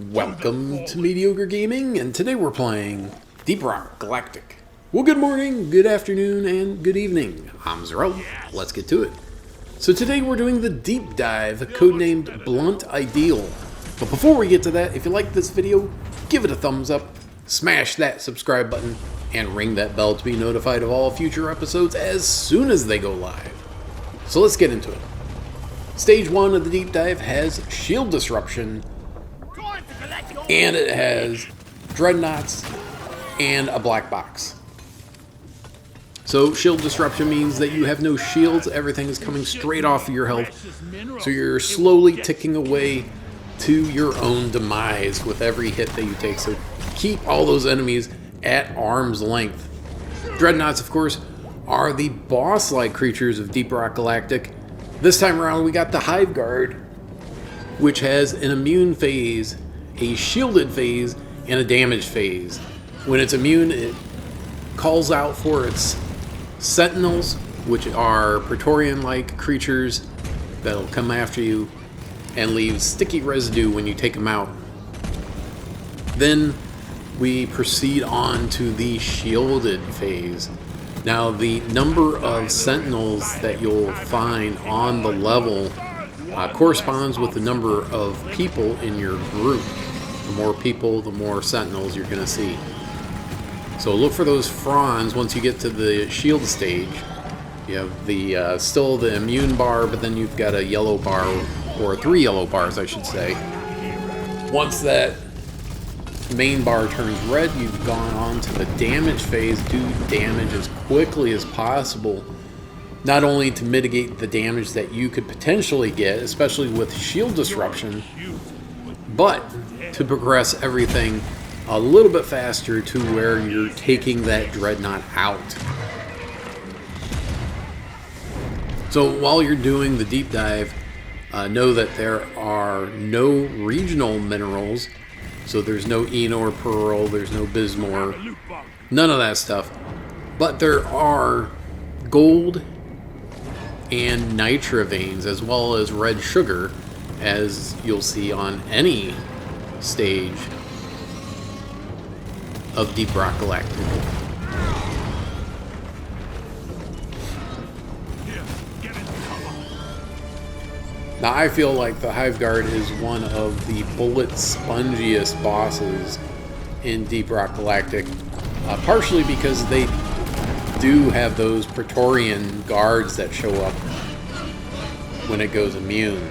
Welcome to Mediocre Gaming, and today we're playing Deep Rock Galactic. Well, good morning, good afternoon, and good evening. I'm Zero. Let's get to it. So today we're doing the deep dive, codenamed Blunt Ideal. But before we get to that, if you like this video, give it a thumbs up, smash that subscribe button, and ring that bell to be notified of all future episodes as soon as they go live. So let's get into it. Stage 1 of the deep dive has shield disruption, and it has dreadnoughts and a black box. So shield disruption means that you have no shields, everything is coming straight off of your health, so you're slowly ticking away to your own demise with every hit that you take. So keep all those enemies at arm's length. Dreadnoughts, of course, are the boss-like creatures of Deep Rock Galactic. This time around we got the Hive Guard, which has an immune phase, a shielded phase, and a damaged phase. When it's immune, it calls out for its sentinels, which are Praetorian-like creatures that'll come after you and leave sticky residue when you take them out. Then we proceed on to the shielded phase. Now, the number of sentinels that you'll find on the level corresponds with the number of people in your group. The more people, the more sentinels you're going to see. So look for those fronds once you get to the shield stage. You have the still the immune bar, but then you've got a yellow bar, or 3 yellow bars I should say. Once that main bar turns red, you've gone on to the damage phase. Do damage as quickly as possible, not only to mitigate the damage that you could potentially get, especially with shield disruption, but to progress everything a little bit faster to where you're taking that dreadnought out. So while you're doing the deep dive, know that there are no regional minerals. So there's no Eno or Pearl, there's no Bismore, none of that stuff. But there are gold and nitra veins, as well as red sugar, as you'll see on any stage of Deep Rock Galactic. Now, I feel like the Hive Guard is one of the bullet spongiest bosses in Deep Rock Galactic, partially because they do have those Praetorian guards that show up when it goes immune.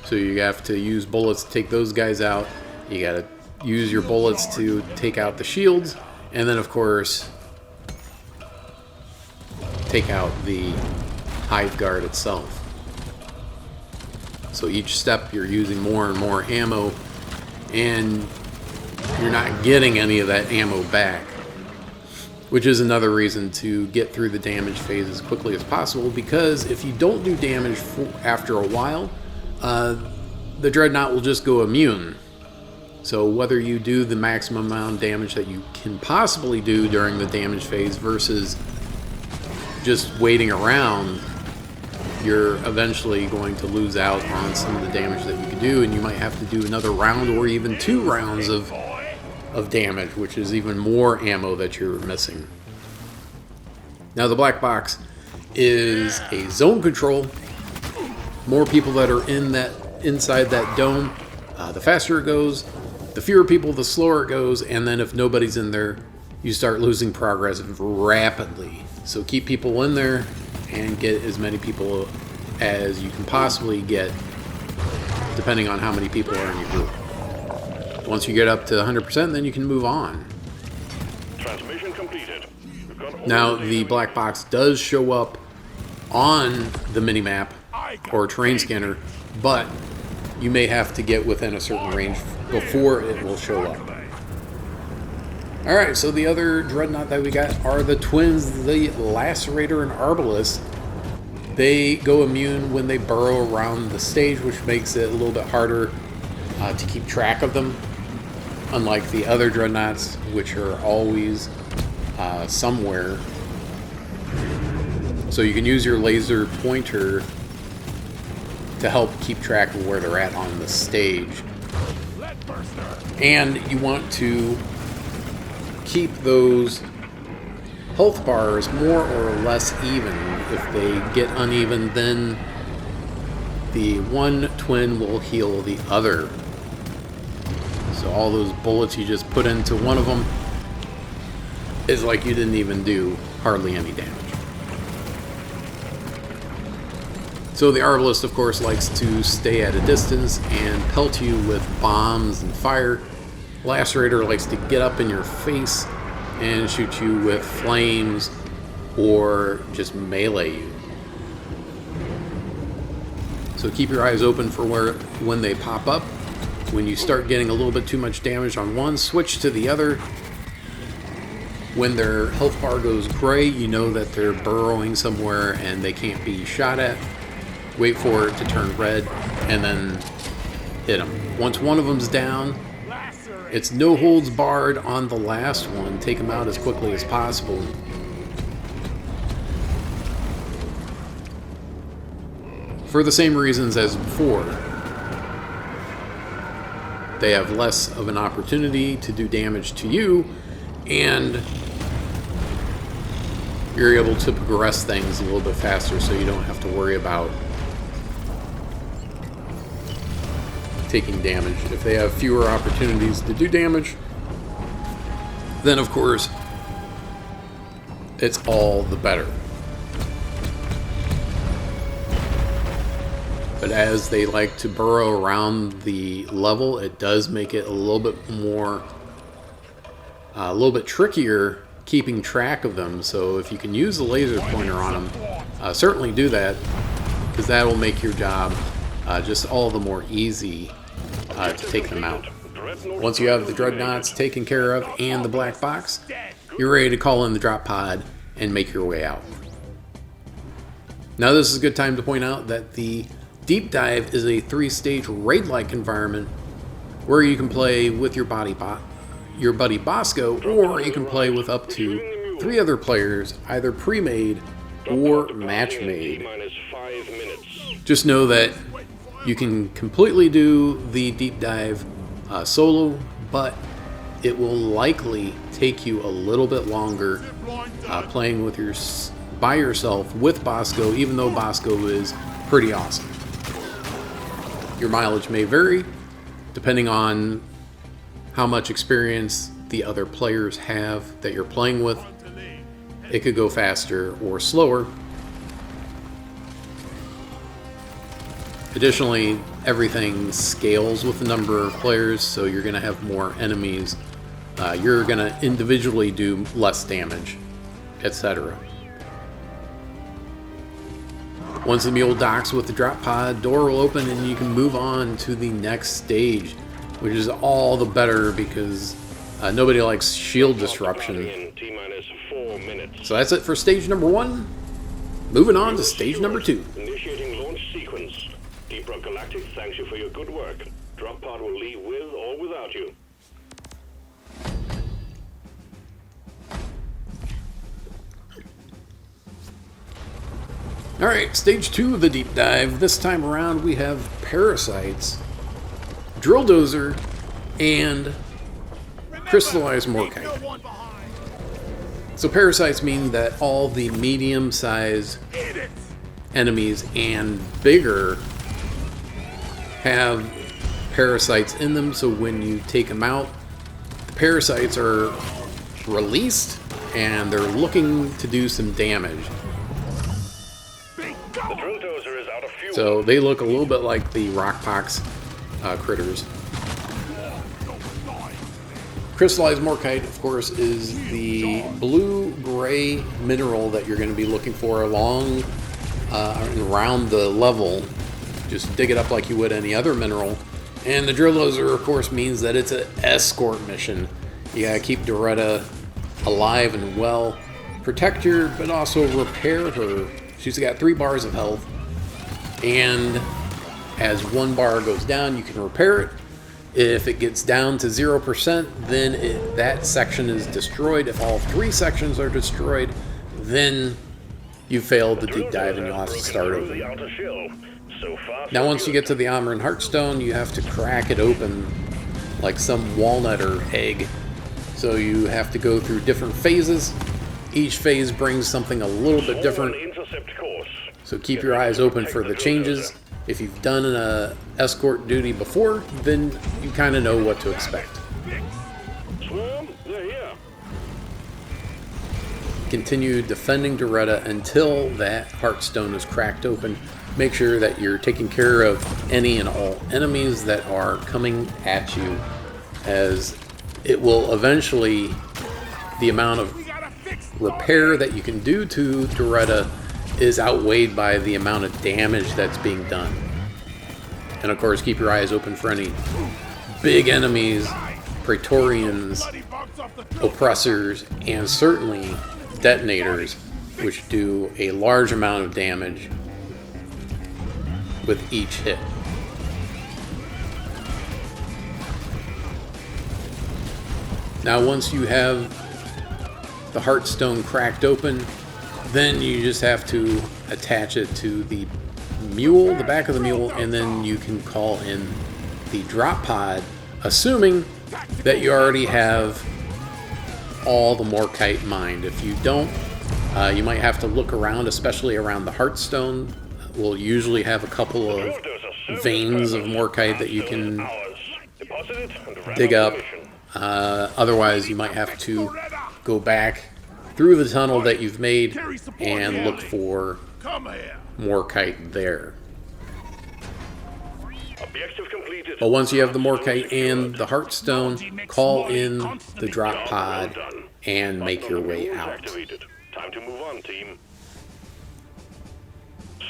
So you have to use bullets to take those guys out. You gotta use your bullets to take out the shields, and then of course take out the Hive Guard itself. So each step you're using more and more ammo, and you're not getting any of that ammo back, which is another reason to get through the damage phase as quickly as possible, because if you don't do damage after a while, the dreadnought will just go immune. So whether you do the maximum amount of damage that you can possibly do during the damage phase versus just waiting around, you're eventually going to lose out on some of the damage that you could do, and you might have to do another round or even 2 rounds of damage, which is even more ammo that you're missing. Now, the black box is a zone control. More people that are inside that dome, the faster it goes. The fewer people, the slower it goes, and then if nobody's in there, you start losing progress rapidly. So keep people in there and get as many people as you can possibly get, depending on how many people are in your group. Once you get up to 100%, then you can move on. Transmission completed. Now, the black box does show up on the minimap or terrain scanner, but you may have to get within a certain range before it will show up. Alright, so the other dreadnought that we got are the twins, the Lacerator and Arbalest. They go immune when they burrow around the stage, which makes it a little bit harder to keep track of them, unlike the other dreadnoughts, which are always somewhere. So you can use your laser pointer to help keep track of where they're at on the stage. And you want to keep those health bars more or less even. If they get uneven, then the one twin will heal the other. So all those bullets you just put into one of them is like you didn't even do hardly any damage. So the Arbalist, of course, likes to stay at a distance and pelt you with bombs and fire. Lacerator likes to get up in your face and shoot you with flames or just melee you. So keep your eyes open for when they pop up. When you start getting a little bit too much damage on one, switch to the other. When their health bar goes gray, you know that they're burrowing somewhere and they can't be shot at. Wait for it to turn red and then hit them. Once one of them's down, it's no holds barred on the last one. Take them out as quickly as possible. For the same reasons as before. They have less of an opportunity to do damage to you, and you're able to progress things a little bit faster so you don't have to worry about taking damage. If they have fewer opportunities to do damage, then of course it's all the better. But as they like to burrow around the level, it does make it a little bit more, a little bit trickier keeping track of them. So if you can use the laser pointer on them, certainly do that, because that will make your job just all the more easy to take them out. Once you have the dreadnoughts taken care of and the black box, you're ready to call in the drop pod and make your way out. Now this is a good time to point out that the Deep Dive is a 3-stage raid-like environment where you can play with your buddy Bosco, or you can play with up to 3 other players, either pre-made or match-made. Just know that you can completely do the Deep Dive solo, but it will likely take you a little bit longer playing with by yourself with Bosco, even though Bosco is pretty awesome. Your mileage may vary depending on how much experience the other players have that you're playing with. It could go faster or slower. Additionally, everything scales with the number of players, so you're going to have more enemies. You're going to individually do less damage, etc. Once the mule docks with the drop pod, door will open and you can move on to the next stage, which is all the better because nobody likes shield disruption. So that's it for stage number 1. Moving on to stage number 2. Initiating launch sequence. Deep Rock Galactic thanks you for your good work. Drop pod will leave with or without you. Alright, stage 2 of the deep dive. This time around we have parasites, drill dozer, and crystallized morkite. So parasites mean that all the medium-sized enemies and bigger have parasites in them, so when you take them out, the parasites are released and they're looking to do some damage. The drill dozer is out of fuel. So they look a little bit like the rockpox critters. Crystallized morkite, of course, is the blue-gray mineral that you're going to be looking for along and around the level. Just dig it up like you would any other mineral. And the drill dozer, of course, means that it's an escort mission. You gotta keep Doretta alive and well, protect her, but also repair her. She's got 3 bars of health, and as 1 bar goes down, you can repair it. If it gets down to 0%, then that section is destroyed. If all 3 sections are destroyed, then you failed the deep dive and you'll have to start over. The outer shell. So far, Now so once you good. get to the armor and heartstone, you have to crack it open like some walnut or egg. So you have to go through different phases. Each phase brings something a little bit different. Intercept course. So keep Get your ready eyes to open protect for the drill changes. dozer. If you've done an escort duty before, then you kind of know what to expect. Swarm, they're here. Continue defending Doretta until that heartstone is cracked open. Make sure that you're taking care of any and all enemies that are coming at you, as it will eventually, the amount of repair that you can do to Doretta is outweighed by the amount of damage that's being done. And of course, keep your eyes open for any big enemies, Praetorians, oppressors, and certainly detonators, which do a large amount of damage with each hit. Now once you have the heartstone cracked open, then you just have to attach it to the mule, the back of the mule, and then you can call in the drop pod, assuming that you already have all the Morkite mined. If you don't, you might have to look around, especially around the heartstone. We'll usually have a couple of veins of Morkite that you can dig up. Otherwise, you might have to go back through the tunnel that you've made and look for Morkite there. Objective completed. But once you have the Morkite and the heartstone, call in the drop pod and make your way out. Activated. Time to move on, team.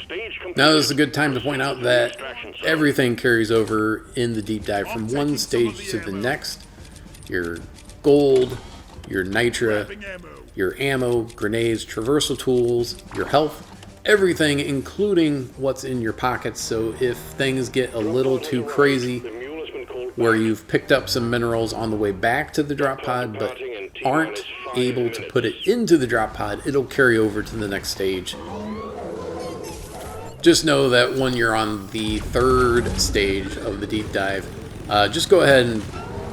Stage completed. Now this is a good time to point out that everything carries over in the deep dive from one stage to the next. Your gold, your nitra, your ammo, grenades, traversal tools, your health, everything including what's in your pockets. So if things get a little too crazy The mule has been called where back. you've picked up some minerals on the way back to the drop pod but aren't able to put it into the drop pod, it'll carry over to the next stage. Just know that when you're on the third stage of the deep dive, just go ahead and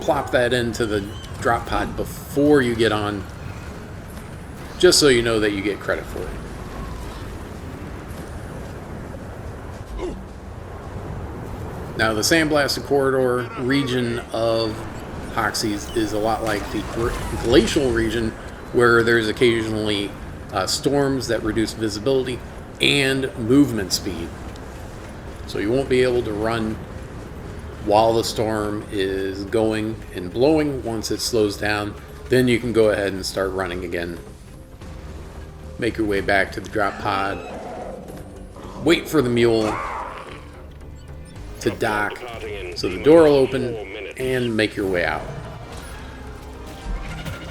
plop that into the drop pod before you get on, just so you know that you get credit for it. Now the Sandblasted Corridor region of Hoxie's is a lot like the glacial region, where there's occasionally storms that reduce visibility and movement speed. So you won't be able to run while the storm is going and blowing. Once it slows down, then you can go ahead and start running again. Make your way back to the drop pod. Wait for the mule to dock so the door will open, and make your way out.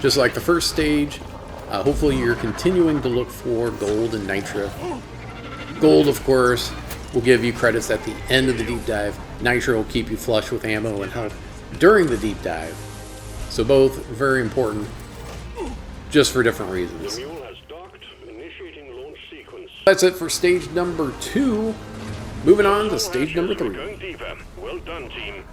Just like the first stage, hopefully you're continuing to look for gold and nitra. Gold, of course, will give you credits at the end of the deep dive. Nitra will keep you flush with ammo and health during the deep dive. So both very important, just for different reasons. The mule has docked. Initiating launch sequence. That's it for stage number 2. Moving on to stage number 3. Going deeper. Well done, team.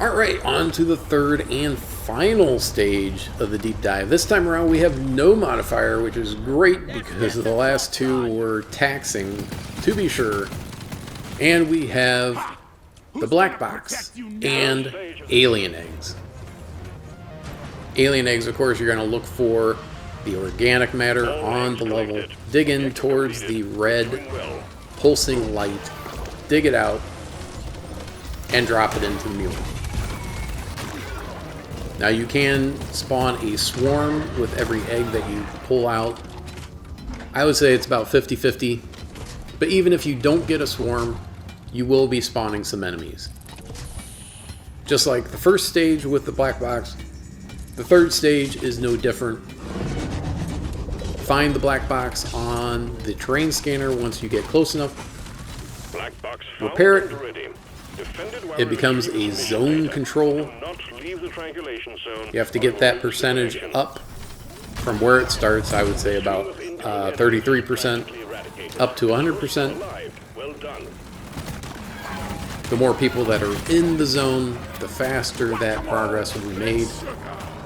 Alright, on to the third and final stage of the deep dive. This time around we have no modifier, which is great because the last two were taxing, to be sure. And we have the black box and alien eggs. Alien eggs, of course, you're going to look for the organic matter on the level. Dig in towards the red pulsing light, dig it out, and drop it into the mule. Now you can spawn a swarm with every egg that you pull out. I would say it's about 50-50, but even if you don't get a swarm, you will be spawning some enemies. Just like the first stage with the black box, the third stage is no different. Find the black box on the terrain scanner once you get close enough. Black box found Repair it. and ready. it becomes a zone control. Do not leave the triangulation zone. You have to get that percentage up from where it starts, I would say about 33% up to 100%. Well done. The more people that are in the zone, the faster that progress will be made.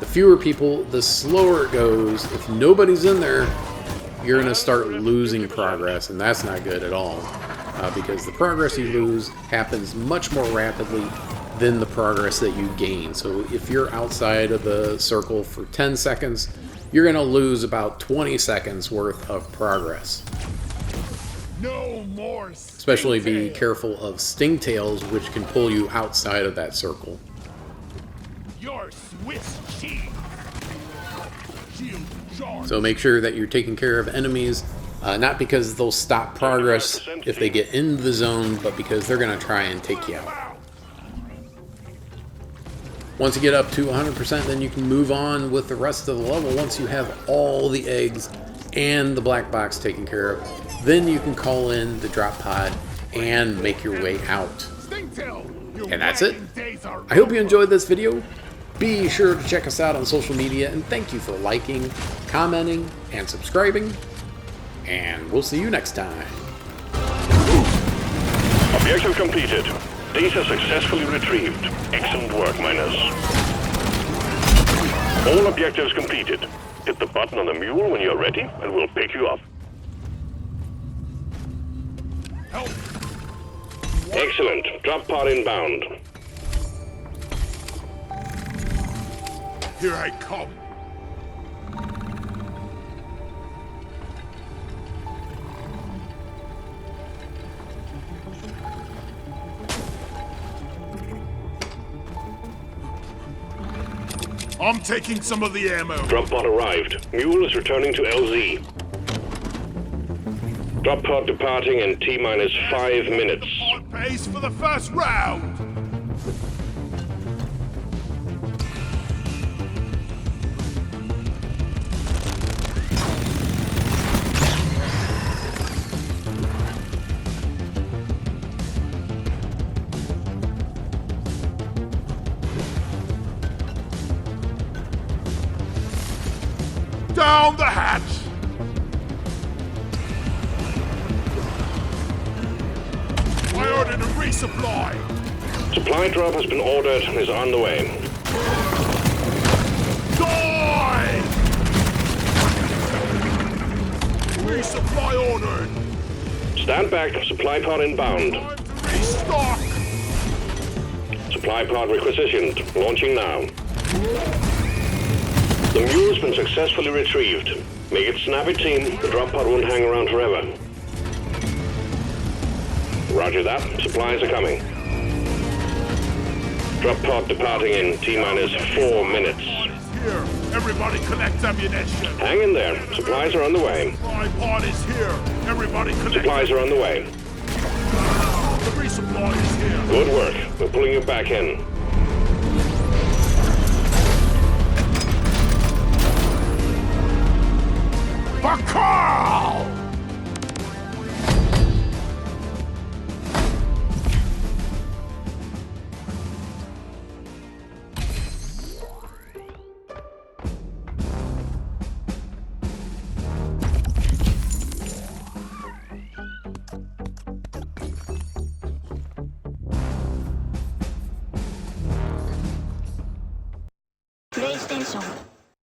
The fewer people, the slower it goes. If nobody's in there, you're going to start losing progress, and that's not good at all. Because the progress you lose happens much more rapidly than the progress that you gain. So if you're outside of the circle for 10 seconds, you're going to lose about 20 seconds worth of progress. No more. Especially be careful of stingtails, which can pull you outside of that circle. Your Swiss cheese. Shield charge. So make sure that you're taking care of enemies, not because they'll stop progress if they get into the zone, but because they're going to try and take you out. Once you get up to 100%, then you can move on with the rest of the level. Once you have all the eggs and the black box taken care of, then you can call in the drop pod and make your way out. And that's it. I hope you enjoyed this video. Be sure to check us out on social media, and thank you for liking, commenting, and subscribing. And we'll see you next time. Objective completed. Data successfully retrieved. Excellent work, miners. All objectives completed. Hit the button on the mule when you're ready, and we'll pick you up. Help. Excellent. Drop pod inbound. Here I come. I'm taking some of the ammo. Drop pod arrived. Mule is returning to LZ. Drop pod departing in T-minus 5 minutes. On pace for the first round. Down the hatch! I ordered a resupply! Supply drop has been ordered and is on the way. Die! Resupply ordered! Stand back. Supply pod inbound. Time to restock! Supply pod requisitioned. Launching now. The mule's been successfully retrieved. Make it snappy, team. The drop pod won't hang around forever. Roger that. Supplies are coming. Drop pod departing in T-minus 4 minutes. Here, everybody collect ammunition. Hang in there. Supplies are on the way. Tripod is here. Everybody collect. Supplies are on the way. The resupply is here. Good work. We're pulling you back in. For Carl! PlayStation